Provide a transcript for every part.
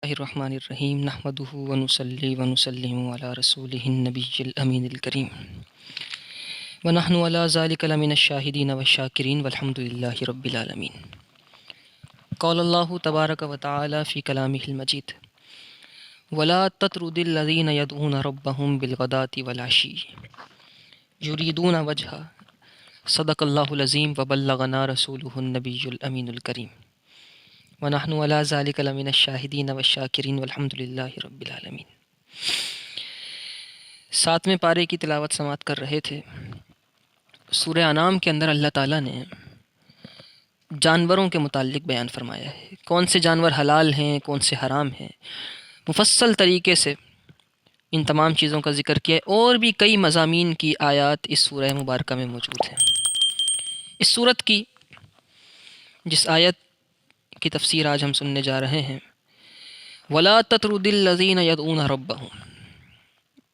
الرحمن الرحیم نحمدہ ونصلی ونسلم علی رسولہ النبی الامین الکریم ونحن علی ذلک لمن الشاہدین والشاکرین والحمد للہ رب العالمین۔ قال اللہ تبارک وتعالی فی کلامہ المجید ولا تطرد الذین یدعون ربهم بالغداة والعشی یریدون وجہہ صدق اللہ العظیم وبلغنا رسولہ النبی الامین الکریم ونحن علی ذلک لمن الشاہدین والشاکرین والحمد للہ رب العالمین۔ 7ویں پارے کی تلاوت سماعت کر رہے تھے۔ سورہ انعام کے اندر اللہ تعالیٰ نے جانوروں کے متعلق بیان فرمایا ہے، کون سے جانور حلال ہیں، کون سے حرام ہیں، مفصل طریقے سے ان تمام چیزوں کا ذکر کیا ہے، اور بھی کئی مضامین کی آیات اس سورہ مبارکہ میں موجود ہیں۔ اس سورت کی جس آیت کی تفسیر آج ہم سننے جا رہے ہیں، وَلَا تَطْرُدِ الَّذِينَ يَدْعُونَ رَبَّهُمْ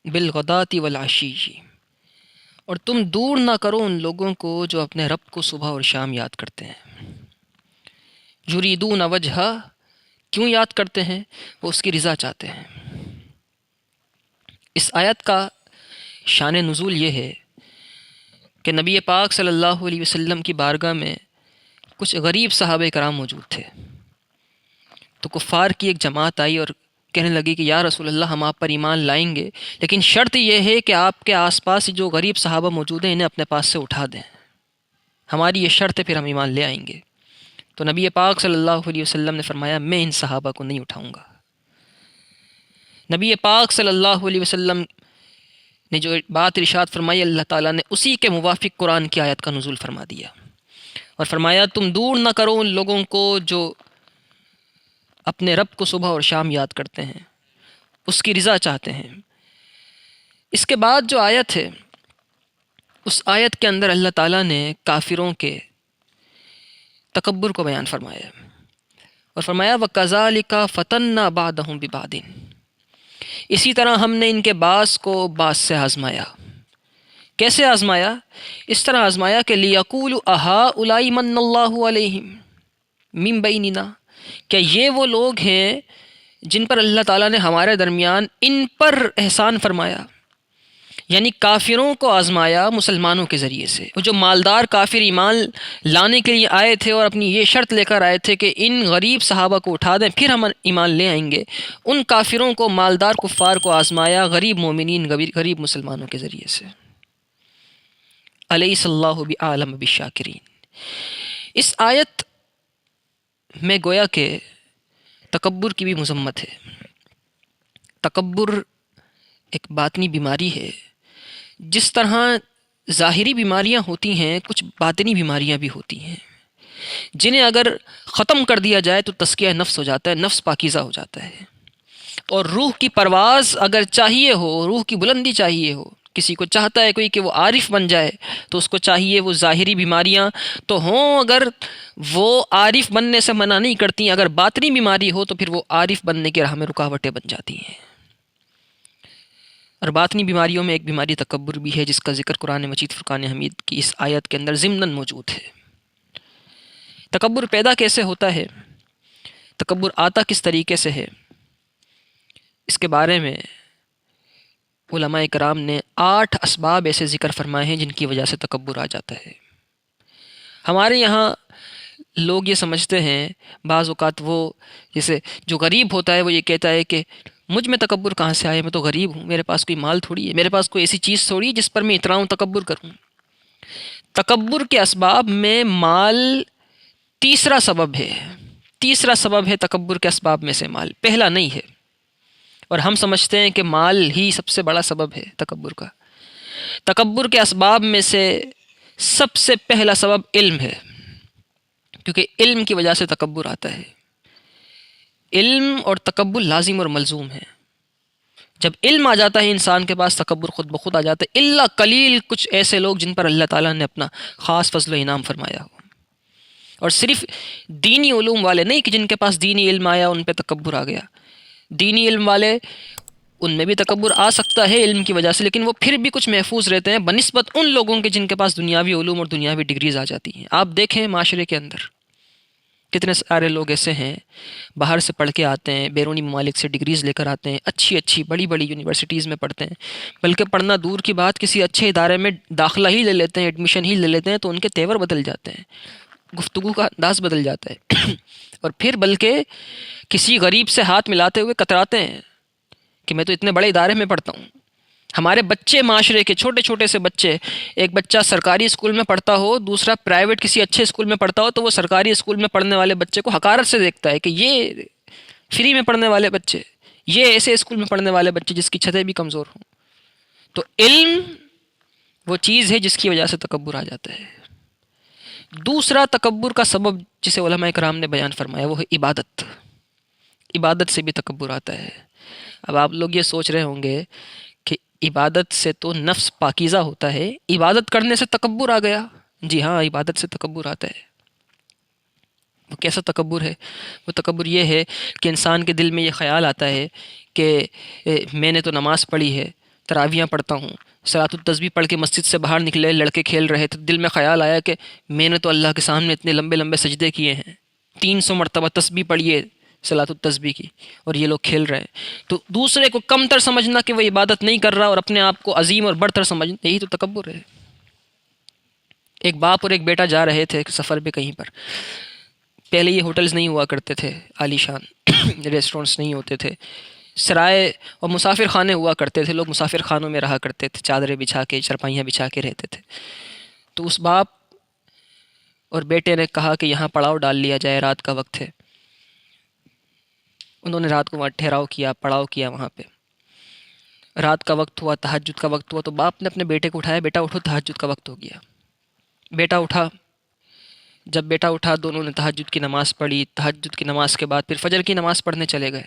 بِالْغَدَاةِ وَالْعَشِيِّ، اور تم دور نہ کرو ان لوگوں کو جو اپنے رب کو صبح اور شام یاد کرتے ہیں۔ یریدون وجہہ، کیوں یاد کرتے ہیں؟ وہ اس کی رضا چاہتے ہیں۔ اس آیت کا شان نزول یہ ہے کہ نبی پاک صلی اللہ علیہ وسلم کی بارگاہ میں کچھ غریب صحابہ کرام موجود تھے، تو کفار کی ایک جماعت آئی اور کہنے لگی کہ یا رسول اللہ، ہم آپ پر ایمان لائیں گے، لیکن شرط یہ ہے کہ آپ کے آس پاس جو غریب صحابہ موجود ہیں انہیں اپنے پاس سے اٹھا دیں، ہماری یہ شرط ہے، پھر ہم ایمان لے آئیں گے۔ تو نبی پاک صلی اللہ علیہ وسلم نے فرمایا میں ان صحابہ کو نہیں اٹھاؤں گا۔ نبی پاک صلی اللہ علیہ وسلم نے جو بات ارشاد فرمائی، اللہ تعالیٰ نے اسی کے موافق قرآن کی آیت کا نزول فرما دیا اور فرمایا تم دور نہ کرو ان لوگوں کو جو اپنے رب کو صبح اور شام یاد کرتے ہیں، اس کی رضا چاہتے ہیں۔ اس کے بعد جو آیت ہے، اس آیت کے اندر اللہ تعالیٰ نے کافروں کے تکبر کو بیان فرمایا اور فرمایا وَكَذَلِكَ فَتَنَّا بَعْضَهُم بِبَعْضٍ، اسی طرح ہم نے ان کے بعض کو بعض سے آزمایا۔ کیسے آزمایا؟ اس طرح آزمایا کہ لِيَقُولُوا أَهَٰؤُلَاءِ مَنَّ اللَّهُ عَلَيْهِمْ مِن بَيْنِنَا، کہ یہ وہ لوگ ہیں جن پر اللہ تعالیٰ نے ہمارے درمیان ان پر احسان فرمایا، یعنی کافروں کو آزمایا مسلمانوں کے ذریعے سے۔ وہ جو مالدار کافر ایمان لانے کے لیے آئے تھے اور اپنی یہ شرط لے کر آئے تھے کہ ان غریب صحابہ کو اٹھا دیں پھر ہم ایمان لے آئیں گے، ان کافروں کو، مالدار کفار کو آزمایا غریب مومنین، غریب مسلمانوں کے ذریعے سے۔ الیس اللہ بعالم بالشاکرین۔ اس آیت میں گویا کہ تکبر کی بھی مذمت ہے۔ تکبر ایک باطنی بیماری ہے۔ جس طرح ظاہری بیماریاں ہوتی ہیں، کچھ باطنی بیماریاں بھی ہوتی ہیں جنہیں اگر ختم کر دیا جائے تو تزکیہ نفس ہو جاتا ہے، نفس پاکیزہ ہو جاتا ہے، اور روح کی پرواز اگر چاہیے ہو، روح کی بلندی چاہیے ہو، کسی کو چاہتا ہے کوئی کہ وہ عارف بن جائے، تو اس کو چاہیے وہ ظاہری بیماریاں تو ہوں، اگر وہ عارف بننے سے منع نہیں کرتی، اگر باطنی بیماری ہو تو پھر وہ عارف بننے کی راہ میں رکاوٹیں بن جاتی ہیں۔ اور باطنی بیماریوں میں ایک بیماری تکبر بھی ہے، جس کا ذکر قرآن مجید فرقان حمید کی اس آیت کے اندر ضمناً موجود ہے۔ تکبر پیدا کیسے ہوتا ہے؟ تکبر آتا کس طریقے سے ہے؟ اس کے بارے میں علماء کرام نے 8 اسباب ایسے ذکر فرمائے ہیں جن کی وجہ سے تکبر آ جاتا ہے۔ ہمارے یہاں لوگ یہ سمجھتے ہیں بعض اوقات، وہ جیسے جو غریب ہوتا ہے وہ یہ کہتا ہے کہ مجھ میں تکبر کہاں سے آئے، میں تو غریب ہوں، میرے پاس کوئی مال تھوڑی ہے، میرے پاس کوئی ایسی چیز تھوڑی ہے جس پر میں اتراؤں، تکبر کروں۔ تکبر کے اسباب میں مال تیسرا سبب ہے۔ تیسرا سبب ہے تکبر کے اسباب میں سے مال، پہلا نہیں ہے، اور ہم سمجھتے ہیں کہ مال ہی سب سے بڑا سبب ہے تکبر کا۔ تکبر کے اسباب میں سے سب سے پہلا سبب علم ہے، کیونکہ علم کی وجہ سے تکبر آتا ہے۔ علم اور تکبر لازم اور ملزوم ہے۔ جب علم آ جاتا ہے انسان کے پاس، تکبر خود بخود آ جاتا ہے، الا قلیل کچھ ایسے لوگ جن پر اللہ تعالیٰ نے اپنا خاص فضل و انعام فرمایا ہو۔ اور صرف دینی علوم والے نہیں کہ جن کے پاس دینی علم آیا ان پہ تکبر آ گیا، دینی علم والے ان میں بھی تکبر آ سکتا ہے علم کی وجہ سے، لیکن وہ پھر بھی کچھ محفوظ رہتے ہیں بنسبت ان لوگوں کے جن کے پاس دنیاوی علوم اور دنیاوی ڈگریز آ جاتی ہیں۔ آپ دیکھیں معاشرے کے اندر کتنے سارے لوگ ایسے ہیں باہر سے پڑھ کے آتے ہیں، بیرونی ممالک سے ڈگریز لے کر آتے ہیں، اچھی اچھی بڑی بڑی یونیورسٹیز میں پڑھتے ہیں، بلکہ پڑھنا دور کی بات کسی اچھے ادارے میں داخلہ ہی لے لیتے ہیں، ایڈمیشن ہی لے لیتے ہیں تو ان کے تیور بدل جاتے ہیں، گفتگو کا انداز بدل جاتا ہے اور پھر بلکہ کسی غریب سے ہاتھ ملاتے ہوئے کتراتے ہیں کہ میں تو اتنے بڑے ادارے میں پڑھتا ہوں۔ ہمارے بچے، معاشرے کے چھوٹے چھوٹے سے بچے، ایک بچہ سرکاری اسکول میں پڑھتا ہو، دوسرا پرائیویٹ کسی اچھے اسکول میں پڑھتا ہو، تو وہ سرکاری اسکول میں پڑھنے والے بچے کو حقارت سے دیکھتا ہے کہ یہ فری میں پڑھنے والے بچے، یہ ایسے اسکول میں پڑھنے والے بچے جس کی چھتیں بھی کمزور ہوں۔ تو علم وہ چیز ہے جس کی وجہ سے تکبر آ جاتا ہے۔ دوسرا تکبر کا سبب جسے علماء کرام نے بیان فرمایا وہ ہے عبادت۔ عبادت سے بھی تکبر آتا ہے۔ اب آپ لوگ یہ سوچ رہے ہوں گے کہ عبادت سے تو نفس پاکیزہ ہوتا ہے، عبادت کرنے سے تکبر آ گیا؟ جی ہاں، عبادت سے تکبر آتا ہے۔ وہ کیسا تکبر ہے؟ وہ تکبر یہ ہے کہ انسان کے دل میں یہ خیال آتا ہے کہ میں نے تو نماز پڑھی ہے، تراویحاں پڑھتا ہوں، صلاۃ التسبیح پڑھ کے مسجد سے باہر نکلے، لڑکے کھیل رہے تھے، دل میں خیال آیا کہ میں نے تو اللہ کے سامنے اتنے لمبے لمبے سجدے کیے ہیں، 300 مرتبہ تسبیح پڑھی ہے صلاۃ التسبیح کی، اور یہ لوگ کھیل رہے ہیں۔ تو دوسرے کو کم تر سمجھنا کہ وہ عبادت نہیں کر رہا اور اپنے آپ کو عظیم اور بڑھ تر سمجھنا، یہی تو تکبر ہے۔ ایک باپ اور ایک بیٹا جا رہے تھے سفر پہ کہیں پر۔ پہلے یہ ہوٹلز نہیں ہوا کرتے تھے، عالی شان ریسٹورنٹس نہیں ہوتے تھے، سرائے اور مسافر خانے ہوا کرتے تھے، لوگ مسافر خانوں میں رہا کرتے تھے، چادریں بچھا کے، چرپائیاں بچھا کے رہتے تھے۔ تو اس باپ اور بیٹے نے کہا کہ یہاں پڑاؤ ڈال لیا جائے، رات کا وقت ہے۔ انہوں نے رات کو وہاں ٹھہراؤ کیا، پڑاؤ کیا وہاں پہ۔ رات کا وقت ہوا، تہجد کا وقت ہوا، تو باپ نے اپنے بیٹے کو اٹھایا، بیٹا اٹھو تہجد کا وقت ہو گیا۔ بیٹا اٹھا۔ جب بیٹا اٹھا دونوں نے تہجد کی نماز پڑھی، تہجد کی نماز کے بعد پھر فجر کی نماز پڑھنے چلے گئے۔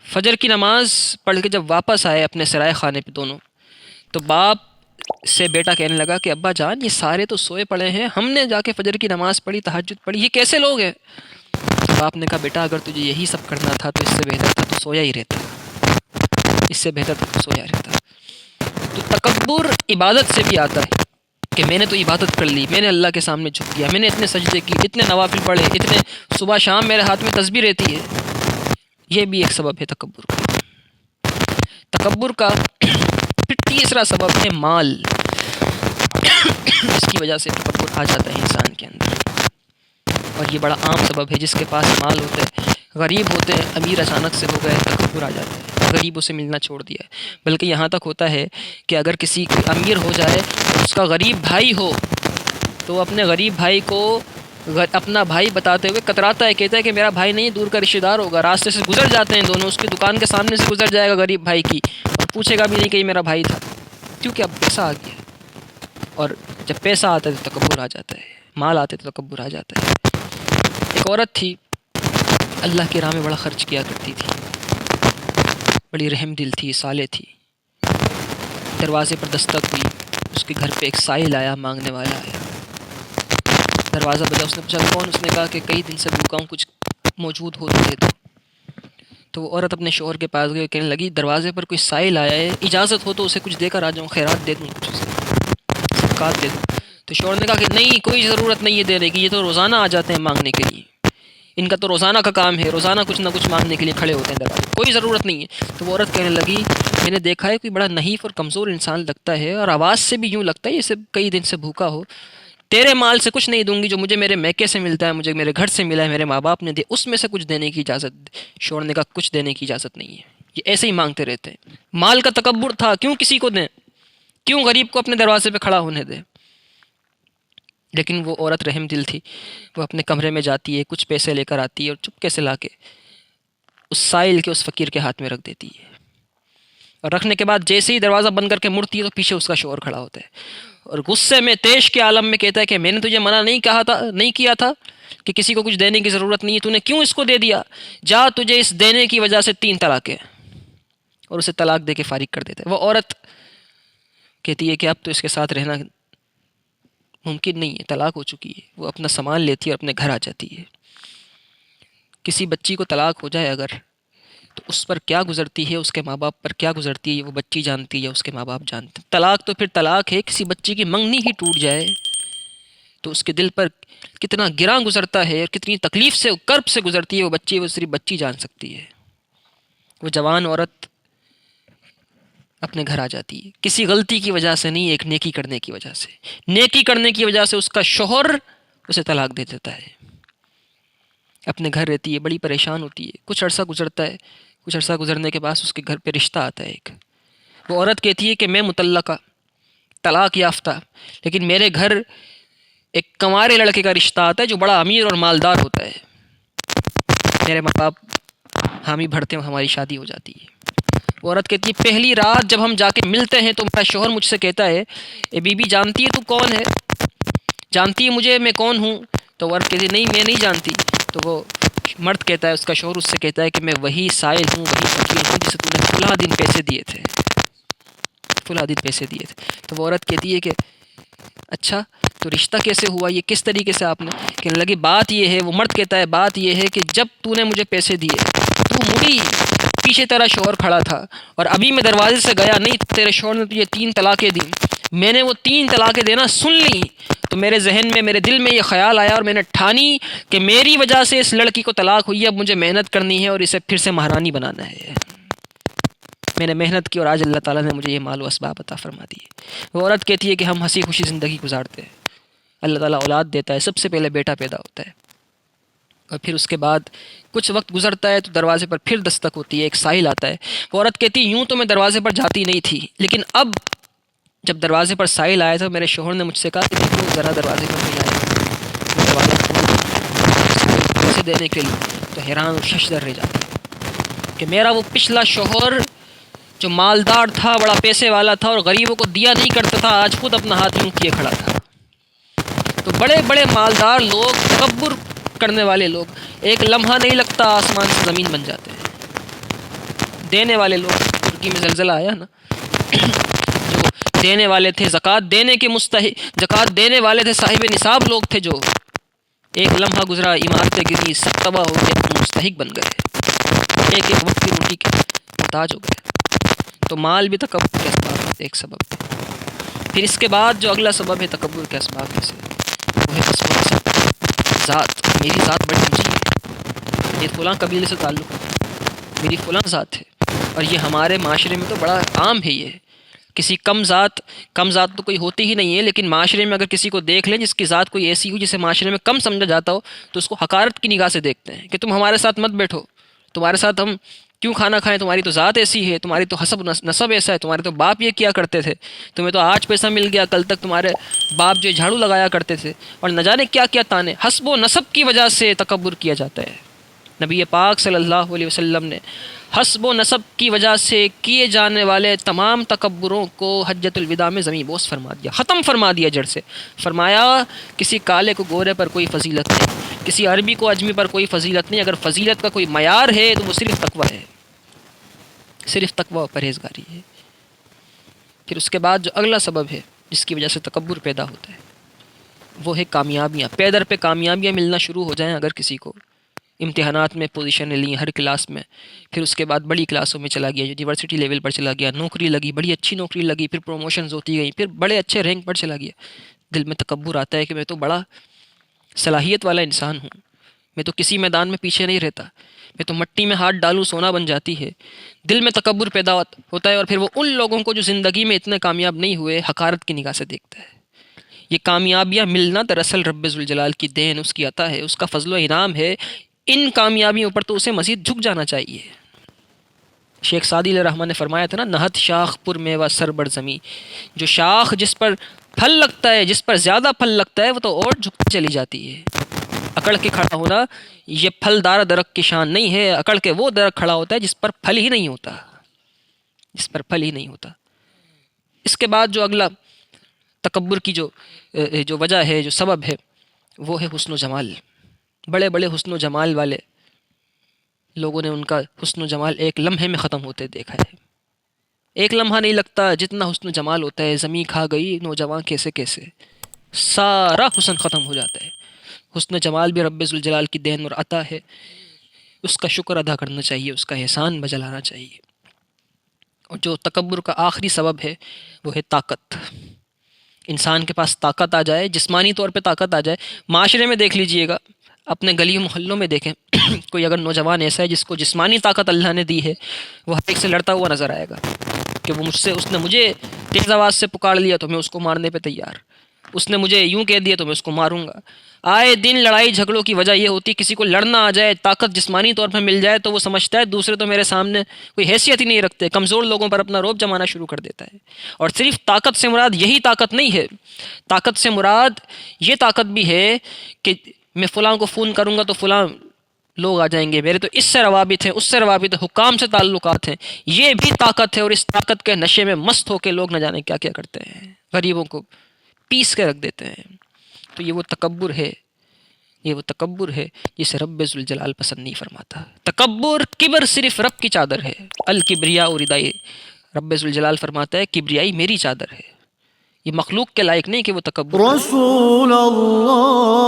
فجر کی نماز پڑھ کے جب واپس آئے اپنے سرائے خانے پہ دونوں، تو باپ سے بیٹا کہنے لگا کہ ابا جان، یہ سارے تو سوئے پڑے ہیں، ہم نے جا کے فجر کی نماز پڑھی، تہجد پڑھی، یہ کیسے لوگ ہیں؟ باپ نے کہا بیٹا اگر تجھے یہی سب کرنا تھا تو اس سے بہتر تھا تو سویا ہی رہتا، اس سے بہتر تھا تو سویا رہتا۔ تو تکبر عبادت سے بھی آتا ہے کہ میں نے تو عبادت کر لی، میں نے اللہ کے سامنے جھک گیا، میں نے اتنے سجدے کی، اتنے نوافل پڑھے، اتنے صبح شام میرے ہاتھ میں تسبیح رہتی ہے۔ یہ بھی ایک سبب ہے تکبر کا۔ تکبر کا پھر تیسرا سبب ہے مال، جس کی وجہ سے تکبر آ جاتا ہے انسان کے اندر، اور یہ بڑا عام سبب ہے۔ جس کے پاس مال ہوتا ہے، غریب ہوتے ہیں، امیر اچانک سے ہو گئے، تکبر آ جاتا ہے، غریبوں سے ملنا چھوڑ دیا ہے۔ بلکہ یہاں تک ہوتا ہے کہ اگر کسی امیر ہو جائے، اس کا غریب بھائی ہو، تو وہ اپنے غریب بھائی کو اپنا بھائی بتاتے ہوئے کتراتا ہے، کہتا ہے کہ میرا بھائی نہیں، دور کا رشتہ دار ہوگا۔ راستے سے گزر جاتے ہیں دونوں، اس کی دکان کے سامنے سے گزر جائے گا غریب بھائی کی، اور پوچھے گا بھی نہیں کہ یہ میرا بھائی تھا، کیونکہ اب پیسہ آ گیا۔ اور جب پیسہ آتا ہے تو تکبر آ جاتا ہے، مال آتے تو تکبر آ جاتا ہے۔ ایک عورت تھی، اللہ کی راہ میں بڑا خرچ کیا کرتی تھی، بڑی رحم دل تھی، صالح تھی۔ دروازے پر دستک ہوئی، اس کے گھر پہ ایک سائل آیا، مانگنے والا آیا۔ دروازہ بجا، اس نے پوچھا کون؟ اس نے کہا کہ کئی دن سے بھوکا ہوں، کچھ موجود ہو تو دے دو۔ تو وہ عورت اپنے شوہر کے پاس گئی، کہنے لگی دروازے پر کوئی سائل آیا ہے، اجازت ہو تو اسے کچھ دے کر آ جاؤں، خیرات دے دوں، کچھ اسے صدقات دے دوں۔ تو شوہر نے کہا کہ نہیں، کوئی ضرورت نہیں ہے دینے کی، یہ تو روزانہ آ جاتے ہیں مانگنے کے لیے، ان کا تو روزانہ کا کام ہے، روزانہ کچھ نہ کچھ مانگنے کے لیے کھڑے ہوتے ہیں دروازے، کوئی ضرورت نہیں ہے۔ تو وہ عورت کہنے لگی میں نے دیکھا ہے کوئی بڑا نحیف اور کمزور انسان لگتا ہے، اور آواز سے بھی یوں لگتا ہے جیسے کئی دن سے بھوکا ہو، تیرے مال سے کچھ نہیں دوں گی، جو مجھے میرے میکے سے ملتا ہے، مجھے میرے گھر سے ملا ہے، میرے ماں باپ نے دیا، اس میں سے کچھ دینے کی اجازت۔ شوہر نے کہا کچھ دینے کی اجازت نہیں ہے، یہ ایسے ہی مانگتے رہتے ہیں۔ مال کا تکبر تھا، کیوں کسی کو دیں، کیوں غریب کو اپنے دروازے پہ کھڑا ہونے دیں؟ لیکن وہ عورت رحم دل تھی، وہ اپنے کمرے میں جاتی ہے، کچھ پیسے لے کر آتی ہے، اور چپکے سے لا کے اس سائل کے، اس فقیر کے ہاتھ میں رکھ دیتی ہے، اور رکھنے کے بعد جیسے ہی دروازہ بند کر کے مڑتی ہے تو پیچھے اس کا شوہر کھڑا ہوتا ہے، اور غصے میں، تیش کے عالم میں کہتا ہے کہ میں نے تجھے منع نہیں کیا تھا کہ کسی کو کچھ دینے کی ضرورت نہیں ہے، تو نے کیوں اس کو دے دیا؟ جا، تجھے اس دینے کی وجہ سے 3 طلاق ہے، اور اسے طلاق دے کے فارغ کر دیتا ہے۔ وہ عورت کہتی ہے کہ اب تو اس کے ساتھ رہنا ممکن نہیں ہے، طلاق ہو چکی ہے۔ وہ اپنا سامان لیتی ہے اور اپنے گھر آ جاتی ہے۔ کسی بچی کو طلاق ہو جائے اگر، تو اس پر کیا گزرتی ہے، اس کے ماں باپ پر کیا گزرتی ہے، وہ بچی جانتی ہے، اس کے ماں باپ جانتے ہیں۔ طلاق تو پھر طلاق ہے، کسی بچی کی منگنی ہی ٹوٹ جائے تو اس کے دل پر کتنا گراں گزرتا ہے اور کتنی تکلیف سے کرب سے گزرتی ہے وہ بچی، وہ صرف بچی جان سکتی ہے۔ وہ جوان عورت اپنے گھر آ جاتی ہے، کسی غلطی کی وجہ سے نہیں، ایک نیکی کرنے کی وجہ سے۔ نیکی کرنے کی وجہ سے اس کا شوہر اسے طلاق دے دیتا ہے، اپنے گھر رہتی ہے، بڑی پریشان ہوتی ہے۔ کچھ عرصہ گزرتا ہے، کچھ عرصہ گزرنے کے بعد اس کے گھر پہ رشتہ آتا ہے ایک۔ وہ عورت کہتی ہے کہ میں مطلقہ، طلاق یافتہ، لیکن میرے گھر ایک کنوارے لڑکے کا رشتہ آتا ہے جو بڑا امیر اور مالدار ہوتا ہے، میرے ماں باپ حامی بھرتے ہیں، ہماری شادی ہو جاتی ہے۔ وہ عورت کہتی ہے پہلی رات جب ہم جا کے ملتے ہیں تو میرا شوہر مجھ سے کہتا ہے اے بی بی جانتی ہے تو کون ہے، جانتی ہے مجھے میں کون ہوں؟ تو وہ عورت کہتی ہے نہیں میں نہیں جانتی۔ تو وہ مرد کہتا ہے، اس کا شوہر اس سے کہتا ہے کہ میں وہی سائل ہوں، وہی فقیر ہوں جسے تو نے فلاں دن پیسے دیے تھے، فلاں دن پیسے دیے تھے۔ تو وہ عورت کہتی ہے کہ اچھا تو رشتہ کیسے ہوا، یہ کس طریقے سے آپ نے؟ کہنے لگی بات یہ ہے، وہ مرد کہتا ہے بات یہ ہے کہ جب تو نے مجھے پیسے دیے تو مڑی، پیچھے تیرا شوہر کھڑا تھا، اور ابھی میں دروازے سے گیا نہیں تیرے شوہر نے تجھے 3 طلاقیں دی، میں نے وہ 3 طلاقیں دینا سن لی تو میرے ذہن میں، میرے دل میں یہ خیال آیا اور میں نے ٹھانی کہ میری وجہ سے اس لڑکی کو طلاق ہوئی ہے، اب مجھے محنت کرنی ہے اور اسے پھر سے مہرانی بنانا ہے۔ میں نے محنت کی اور آج اللہ تعالیٰ نے مجھے یہ مال و اسباب عطا فرما دی ہے۔ وہ عورت کہتی ہے کہ ہم ہنسی خوشی زندگی گزارتے ہیں، اللہ تعالیٰ اولاد دیتا ہے، سب سے پہلے بیٹا پیدا ہوتا ہے، اور پھر اس کے بعد کچھ وقت گزرتا ہے تو دروازے پر پھر دستک ہوتی ہے، ایک سائل آتا ہے۔ وہ عورت کہتی ہے یوں تو میں دروازے پر جاتی نہیں تھی، لیکن اب جب دروازے پر سائل آیا تو میرے شوہر نے مجھ سے کہا کہ دیکھو ذرا دروازے پر نہیں آیا، میں دروازہ کھولا پیسے دینے کے لیے، تو حیران و ششدر رہ جاتا ہے کہ میرا وہ پچھلا شوہر جو مالدار تھا، بڑا پیسے والا تھا اور غریبوں کو دیا نہیں کرتا تھا، آج خود اپنا ہاتھ یوں کیے کھڑا تھا۔ تو بڑے بڑے مالدار لوگ، تکبر کرنے والے لوگ، ایک لمحہ نہیں لگتا آسمان سے زمین بن جاتے ہیں۔ دینے والے لوگ، ترکی میں زلزلہ آیا نا، جو دینے والے تھے، زکوٰۃ دینے کے مستحق، زکوٰۃ دینے والے تھے، صاحب نصاب لوگ تھے، جو ایک لمحہ گزرا، عمارتیں گری، سب تباہ ہو گئے، مستحق بن گئے، ایک ایک وقت کی روٹی کے محتاج ہو گئے۔ تو مال بھی تکبر کے اسباب ایک سبب ہے۔ پھر اس کے بعد جو اگلا سبب ہے تکبر کے اسباب میں سے، وہ ہے حسب و نسب، ذات۔ میری ذات بڑی اونچی ہے، یہ فلاں قبیلے سے تعلق ہے، میری فلاں ذات ہے، اور یہ ہمارے معاشرے میں تو بڑا عام ہے۔ یہ کسی کم ذات تو کوئی ہوتی ہی نہیں ہے، لیکن معاشرے میں اگر کسی کو دیکھ لیں جس کی ذات کوئی ایسی ہو جسے معاشرے میں کم سمجھا جاتا ہو، تو اس کو حقارت کی نگاہ سے دیکھتے ہیں کہ تم ہمارے ساتھ مت بیٹھو، تمہارے ساتھ ہم کیوں کھانا کھائیں، تمہاری تو ذات ایسی ہے، تمہاری تو حسب نسب ایسا ہے، تمہارے تو باپ یہ کیا کرتے تھے، تمہیں تو آج پیسہ مل گیا، کل تک تمہارے باپ جو جھاڑو لگایا کرتے تھے، اور نہ جانے کیا کیا تانے۔ حسب و نسب کی وجہ سے تکبر کیا جاتا ہے۔ نبی پاک صلی اللہ علیہ وسلم نے حسب و نسب کی وجہ سے کیے جانے والے تمام تکبروں کو حجۃ الوداع میں زمین بوس فرما دیا، ختم فرما دیا جڑ سے۔ فرمایا کسی کالے کو گورے پر کوئی فضیلت نہیں، کسی عربی کو اجمی پر کوئی فضیلت نہیں، اگر فضیلت کا کوئی معیار ہے تو وہ صرف تقوی ہے، صرف تقوی و پرہیزگاری ہے۔ پھر اس کے بعد جو اگلا سبب ہے جس کی وجہ سے تکبر پیدا ہوتا ہے، وہ ہے کامیابیاں۔ پیدر پہ کامیابیاں ملنا شروع ہو جائیں، اگر کسی کو امتحانات میں پوزیشنیں لیں ہر کلاس میں، پھر اس کے بعد بڑی کلاسوں میں چلا گیا، یونیورسٹی لیول پر چلا گیا، نوکری لگی، بڑی اچھی نوکری لگی، پھر پروموشنز ہوتی گئیں، پھر بڑے اچھے رینک پر چلا گیا، دل میں تکبر آتا ہے کہ میں تو بڑا صلاحیت والا انسان ہوں، میں تو کسی میدان میں پیچھے نہیں رہتا، میں تو مٹی میں ہاتھ ڈالوں سونا بن جاتی ہے۔ دل میں تکبر پیدا ہوتا ہے، اور پھر وہ ان لوگوں کو جو زندگی میں اتنے کامیاب نہیں ہوئے حقارت کی نگاہ سے دیکھتا ہے۔ یہ کامیابیاں ملنا دراصل رب ذوالجلال کی دین، اس کی عطا ہے، اس کا فضل و انعام ہے۔ ان کامیابیوں پر تو اسے مزید جھک جانا چاہیے۔ شیخ سعدی علیہ رحمٰن نے فرمایا تھا نا، نہت شاخ پر میوہ سر بر زمیں، جو شاخ جس پر پھل لگتا ہے، جس پر زیادہ پھل لگتا ہے، وہ تو اور جھکتی چلی جاتی ہے۔ اکڑ کے کھڑا ہونا یہ پھلدار درخت کی شان نہیں ہے، اکڑ کے وہ درخت کھڑا ہوتا ہے جس پر پھل ہی نہیں ہوتا، جس پر پھل ہی نہیں ہوتا۔ اس کے بعد جو اگلا تکبر کی جو وجہ ہے، جو سبب ہے، وہ ہے حسن و جمال۔ بڑے بڑے حسن و جمال والے لوگوں نے ان کا حسن و جمال ایک لمحے میں ختم ہوتے دیکھا ہے۔ ایک لمحہ نہیں لگتا جتنا حسن و جمال ہوتا ہے، زمیں کھا گئی نوجوان کیسے کیسے، سارا حسن ختم ہو جاتا ہے۔ حسن و جمال بھی رب ذوالجلال کی دین اور عطا ہے، اس کا شکر ادا کرنا چاہیے، اس کا احسان بجلانا چاہیے۔ اور جو تکبر کا آخری سبب ہے وہ ہے طاقت۔ انسان کے پاس طاقت آ جائے، جسمانی طور پہ طاقت آ جائے. معاشرے میں دیکھ لیجئے گا، اپنے گلی محلوں میں دیکھیں کوئی اگر نوجوان ایسا ہے جس کو جسمانی طاقت اللہ نے دی ہے، وہ ہر ایک سے لڑتا ہوا نظر آئے گا کہ وہ اس نے مجھے تیز آواز سے پکار لیا تو میں اس کو مارنے پہ تیار، اس نے مجھے یوں کہہ دیا تو میں اس کو ماروں گا. آئے دن لڑائی جھگڑوں کی وجہ یہ ہوتی کسی کو لڑنا آ جائے، طاقت جسمانی طور پہ مل جائے تو وہ سمجھتا ہے دوسرے تو میرے سامنے کوئی حیثیت ہی نہیں رکھتے، کمزور لوگوں پر اپنا رعب جمانا شروع کر دیتا ہے. اور صرف طاقت سے مراد یہی طاقت نہیں ہے، طاقت سے مراد یہ طاقت بھی ہے کہ میں فلاں کو فون کروں گا تو فلاں لوگ آ جائیں گے، میرے تو اس سے روابط ہیں، اس سے روابط ہیں، حکام سے تعلقات ہیں. یہ بھی طاقت ہے، اور اس طاقت کے نشے میں مست ہو کے لوگ نہ جانے کیا کیا کرتے ہیں، غریبوں کو پیس کے رکھ دیتے ہیں. تو یہ وہ تکبر ہے، یہ وہ تکبر ہے جسے رب ذوالجلال پسند نہیں فرماتا. تکبر، کبر صرف رب کی چادر ہے. الکبریاء ردائی، رب ذوالجلال فرماتا ہے کبریائی میری چادر ہے، یہ مخلوق کے لائق نہیں کہ وہ تکبر. رسول اللہ